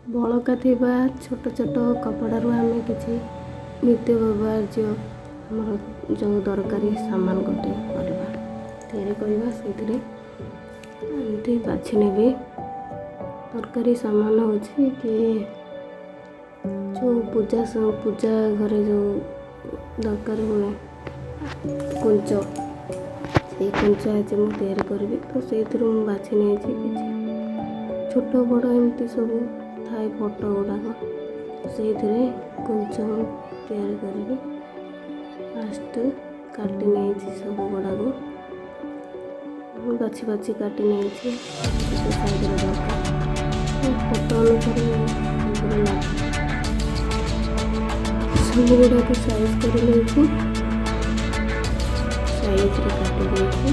ବଳକା ଥିବା ଛୋଟ ଛୋଟ କପଡ଼ାରୁ ଆମେ କିଛି ନିତ୍ୟ ବ୍ୟବହାର୍ଯ୍ୟ ଆମର ଯେଉଁ ଦରକାରୀ ସାମାନ ଗୋଟେ ତିଆରି କରିବା। ସେଇଥିରେ ଏମିତି ବାଛି ନେବି। ଦରକାରୀ ସାମାନ ହେଉଛି କି ଯେଉଁ ପୂଜା ଘରେ ଯେଉଁ ଦରକାର ହୁଏ କୁଞ୍ଚ, ସେଇ କୁଞ୍ଚ ଆଜି ମୁଁ ତିଆରି କରିବି। ତ ସେଇଥିରୁ ମୁଁ ବାଛି ନେଇଛି କିଛି ଛୋଟ ବଡ଼ ଏମିତି ସବୁ ଥାଏ ଫଟୋ ଗୁଡ଼ାକ, ସେଇଥିରେ କୁଞ୍ଚ ତିଆରି କରିବି। ଫାଷ୍ଟ କାଟି ନେଇଛି ସବୁ ଗୁଡ଼ାକୁ, ବାଛି ବାଛି କାଟି ନେଇଛି କେତେ ସାଇଜ୍ର ଦରକାର ଫଟୋ ଅନୁସାରେ ସବୁ ଗୁଡ଼ାକୁ ସାଇଜ୍ କରି ନେଇଛି, ସାଇଜ୍ରେ କାଟି ଦେଇଛି।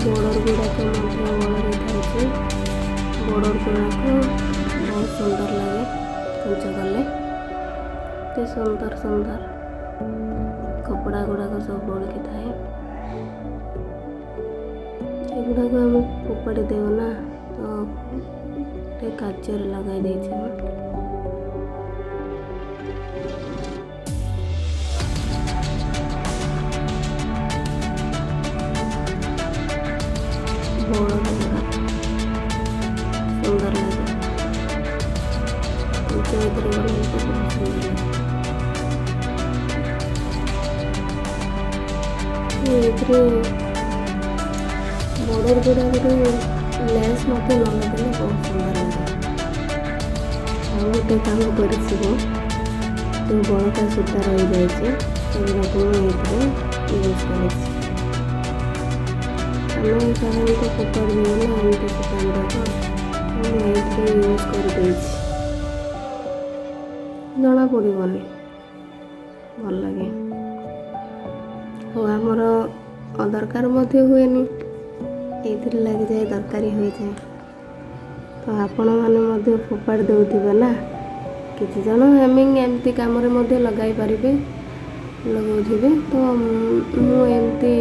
ବର୍ଡ଼ର ଗୁଡ଼ାକ ମଧ୍ୟ ବଳରେ ଥାଇଛି। ବର୍ଡ଼ର ଗୁଡ଼ାକ ବହୁତ ସୁନ୍ଦର ଲାଗେ କୁଞ୍ଚ କଲେ। ଏତେ ସୁନ୍ଦର ସୁନ୍ଦର କପଡ଼ା ଗୁଡ଼ାକ ସବୁ ବଳିକି ଥାଏ। ଏଗୁଡ଼ାକ ଆମେ ଫୋପାଡ଼ି ଦେଉ ନା, ତ ଗୋଟେ କାର୍ଯ୍ୟରେ ଲଗାଇ ଦେଇଛି ମୁଁ। ବଡ଼ ସୁନ୍ଦର ଲାଗେ, କୁଞ୍ଚ ଭିତରେ ବନେଇଲେ ବହୁତ ସୁନ୍ଦର ଲାଗେ। ଏଥିରେ ବର୍ଡ଼ର ଗୁଡ଼ାକରେ ଲେସ୍ ମଧ୍ୟ ନ ଲଗାଇଲେ ବହୁତ ସୁନ୍ଦର ଲାଗେ। ଆଉ ଗୋଟେ କାମ କରିଥିବ, ଯେଉଁ ବଳକା ସୂତା ରହିଯାଇଛି ସେଗୁଡ଼ାକୁ ମୁଁ ଏଇଥିରେ ୟୁଜ୍ କରିଛି। ଆମେ ସାଧାରଣତଃ ଫୋପାଡ଼ି ଦେଉ ନା ଏମିତି ସୂତା ଗୁଡ଼ାକ, ମୁଁ ଏଇଥିରେ ୟୁଜ୍ କରିଦେଇଛି। ଜଣାପଡ଼ିବନି, ଭଲ ଲାଗେ। ଆଉ ଆମର ଅଦରକାର ମଧ୍ୟ ହୁଏନି, ଏଇଥିରେ ଲାଗିଯାଏ, ଦରକାରୀ ହୋଇଯାଏ। ତ ଆପଣମାନେ ମଧ୍ୟ ଫୋପାଡ଼ି ଦେଉଥିବେ ନା, କିଛି ଜଣ ଏମିତି କାମରେ ମଧ୍ୟ ଲଗାଇ ପାରିବେ, ଲଗାଉଥିବେ। ତ ମୁଁ ଏମିତି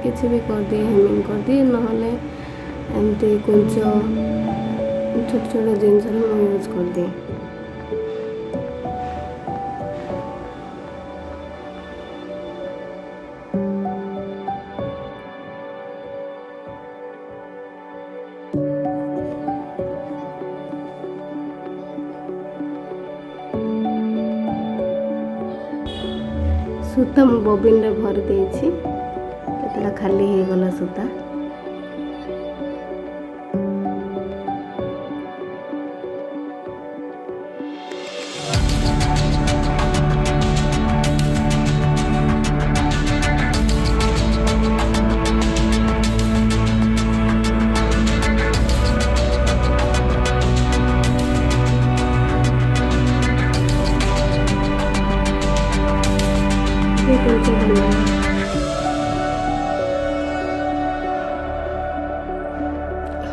କିଛି ବି କରିଦିଏ, ହେମିଙ୍ଗ କରିଦିଏ, ନହେଲେ ଏମିତି କୁଞ୍ଚ ଛୋଟ ଛୋଟ ଜିନିଷରେ ମୁଁ ୟୁଜ୍ କରିଦିଏ। ସୂତା ମୁଁ ବବିନରେ ଭରି ଦେଇଛି, କେତେଟା ଖାଲି ହେଇଗଲା ସୂତା।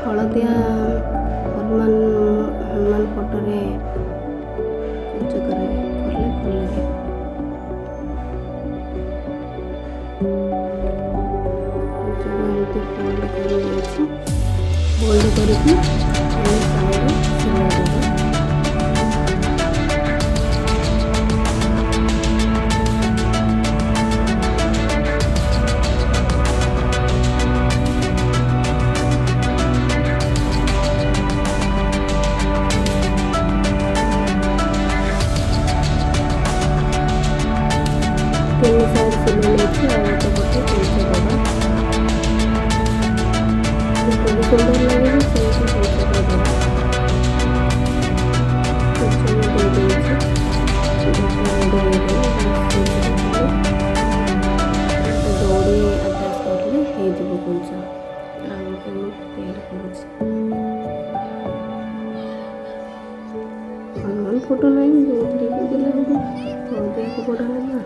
ହଳଦିଆ ହନୁମାନ ଫଟୋରେ କୁଞ୍ଚ କଲେ ଭଲ ଲାଗେ। କୁଞ୍ଚକୁ ଏମିତି ଫୋଲ୍ଡ କରି ନେଇଛି, ଫୋଲ୍ଡ କରିକି ସାଇଡ଼ରେ ସିଲେଇ ଦେବ। ତିନି ସାଇଡ୍ ସିଲେଇ ନେଇଛି, ଆଉ ଗୋଟେ ପଟେ କୁଞ୍ଚ ଦେବା। ଯେତିକି ସୁନ୍ଦର ଲାଗିବ ସେଇଠି କୁଞ୍ଚ ଦେବା। କୁଞ୍ଚ ମୁଁ ଦେଇଦେଇଛି, ଦଉଡ଼ି ଆଟାଚ୍ କରିଲେ ହେଇଯିବ କୁଞ୍ଚ। ଆଉ ଗୋଟେ ମୁଁ ତିଆରି କରୁଛି, ହନୁମାନ ଫଟୋ ନାହିଁ, ଯେଉଁଥିରେ ବି ଦେଲେ ହବ, ହଳଦିଆ କପଡ଼ା ନେବା।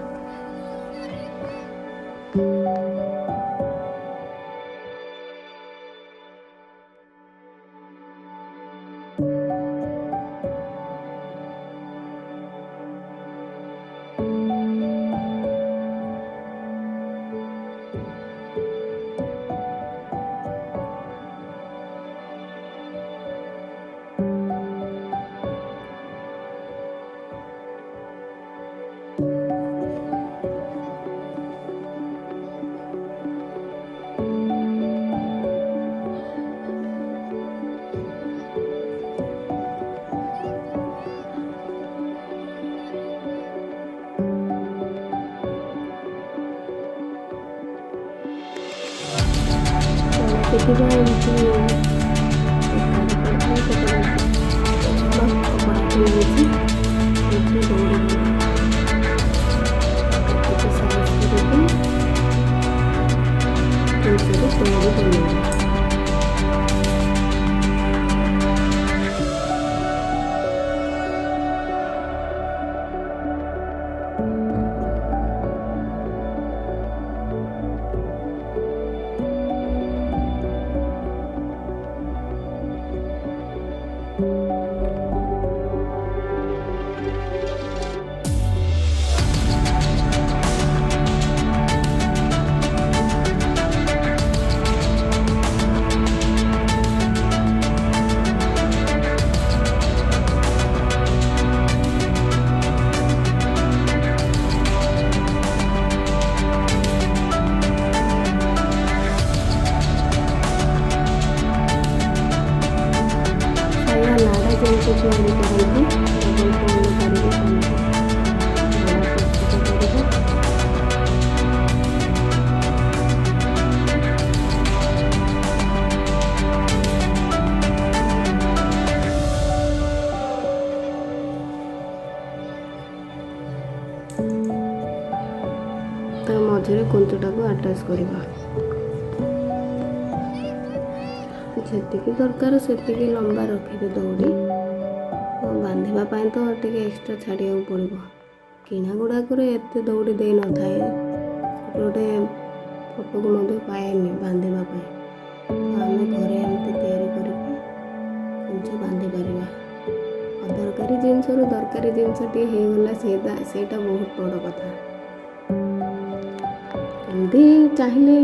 ଦେଖିବା ଏମିତି କପଡ଼ାଟି ନେଇଛି ସେଇଥିରେ ଦୌଡ଼ି କାଟିକି ସାଇଜ୍ କରିକି କୁଞ୍ଚାରେ ଦୌଡ଼ି ବନେଇବା। ନାଡ଼ା ଯେମିତି ତିଆରି କରନ୍ତି ଡବଲ ଫୋଲ୍ଡ କରିକି ସେମିତି ନାଡ଼ା ପ୍ରସ୍ତୁତ କରିବା। ତା ମଝିରେ କୁଞ୍ଚଟାକୁ ଆଟାଚ୍ କରିବା। ଯେତିକି ଦରକାର ସେତିକି ଲମ୍ବା ରଖିବେ ଦୌଡ଼ି। ବାନ୍ଧିବା ପାଇଁ ତ ଟିକେ ଏକ୍ସଟ୍ରା ଛାଡ଼ିବାକୁ ପଡ଼ିବ। କିଣା ଗୁଡ଼ାକରେ ଏତେ ଦୌଡ଼ି ଦେଇନଥାଏ, ଗୋଟେ ଫଟୋକୁ ମଧ୍ୟ ପାଏନି ବାନ୍ଧିବା ପାଇଁ। ଆମେ ଘରେ ଏମିତି ତିଆରି କରିକି କୁଞ୍ଚ ବାନ୍ଧି ପାରିବା। ଅଦରକାରୀ ଜିନିଷରୁ ଦରକାରୀ ଜିନିଷଟିଏ ହେଇଗଲା ସେଇଟା ବହୁତ ବଡ଼ କଥା। ଏମିତି ଚାହିଁଲେ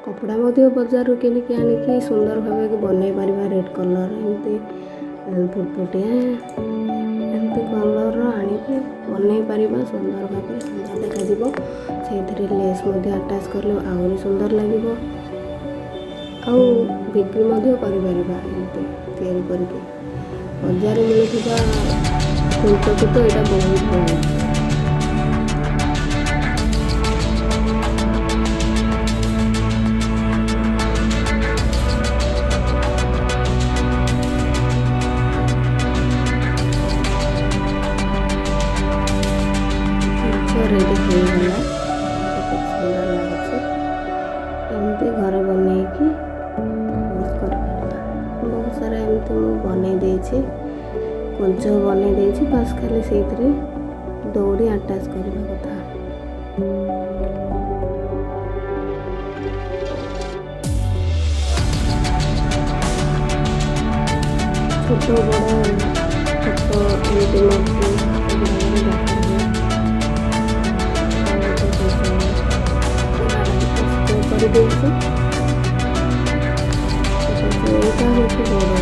କପଡ଼ା ମଧ୍ୟ ବଜାରରୁ କିଣିକି ଆଣିକି ସୁନ୍ଦର ଭାବେ ବନେଇ ପାରିବା। ରେଡ଼୍ କଲର୍ ଏମିତି ଫୁଟଫୁଟିଆ ଏମିତି କଲର୍ର ଆଣିକି ବନେଇ ପାରିବା। ସୁନ୍ଦର ଭାବେ ସୁନ୍ଦର ଦେଖାଯିବ। ସେଇଥିରେ ଲେସ୍ ମଧ୍ୟ ଆଟାଚ୍ କଲେ ଆହୁରି ସୁନ୍ଦର ଲାଗିବ। ଆଉ ବିକ୍ରି ମଧ୍ୟ କରିପାରିବା ଏମିତି ତିଆରି କରିକି। ବଜାରରେ ମିଳୁଥିବା କୁଞ୍ଚଠୁ ତ ଏଇଟା ବହୁତ ଭଲ। ରେଡ଼ି ହେଇଗଲା। କେତେ ସୁନ୍ଦର ଲାଗୁଛି। ଏମିତି ଘରେ ବନେଇକି ୟୁଜ୍ କରିପାରିବା। ବହୁତ ସାରା ଏମିତି ମୁଁ ବନେଇ ଦେଇଛି, କୁଞ୍ଚ ବନେଇ ଦେଇଛି। ବାସ୍ ଖାଲି ସେଇଥିରେ ଦୌଡ଼ି ଆଟାଚ୍ କରିବା କଥା। ଛୋଟ ବଡ଼ ଫଟୋ ଏମିତି ମୂର୍ତ୍ତି ଏଗୁଡ଼ାକରେ ଦରକାର ହୁଏ। କରିଦେଇଛି। ଏଇଟା ହେଉଛି ବଡ଼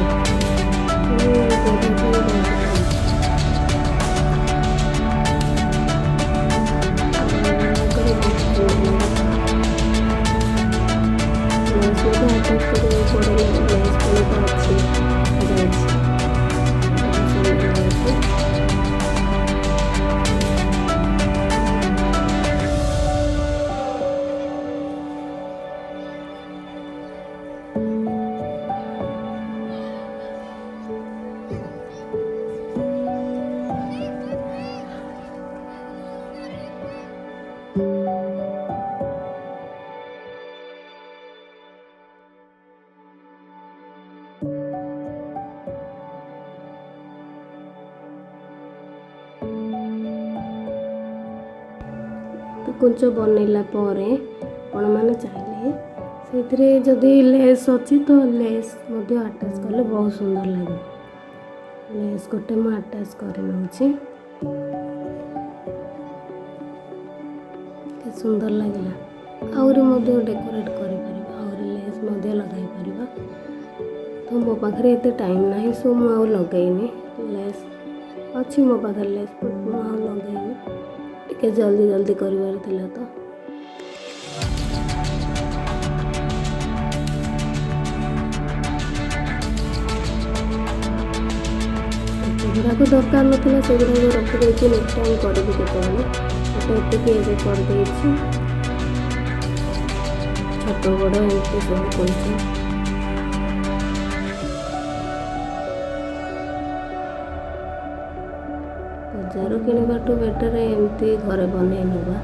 କୁଞ୍ଚ ବନେଇଲା ପରେ ଆପଣମାନେ ଚାହିଁଲେ ସେଇଥିରେ ଯଦି ଲେସ୍ ଅଛି ତ ଲେସ୍ ମଧ୍ୟ ଆଟାଚ୍ କଲେ ବହୁତ ସୁନ୍ଦର ଲାଗିବ। ଲେସ୍ ଗୋଟେ ମୁଁ ଆଟାଚ୍ କରି ନେଉଛି। କେତେ ସୁନ୍ଦର ଲାଗିଲା। ଆହୁରି ମଧ୍ୟ ଡେକୋରେଟ୍ କରିପାରିବା, ଆହୁରି ଲେସ୍ ମଧ୍ୟ ଲଗାଇ ପାରିବା। ତ ମୋ ପାଖରେ ଏତେ ଟାଇମ୍ ନାହିଁ, ସୋ ମୁଁ ଆଉ ଲଗାଇନି। ଲେସ୍ ଅଛି ମୋ ପାଖରେ ଲେସ୍, ବଟ୍ ମୁଁ ଆଉ ଲଗାଇନି। ଟିକେ ଜଲ୍ଦି କରିବାର ଥିଲା ତ। ସେଗୁଡ଼ାକ ଦରକାର ନଥିଲା, ସେଗୁଡ଼ାକ ରଖିଦେଇଛି। ନେକ୍ସଟ୍ ଟାଇମ୍ କରିବି କେତେବେଳେ। ଗୋଟେ ଏତିକି ଏବେ କରିଦେଇଛି। ଛୋଟ ବଡ଼ ଏମିତି ସବୁ କୁଞ୍ଚ ବଜାରରୁ କିଣିବାଠୁ ବେଟର୍ ଏମିତି ଘରେ ବନେଇ ନେବା।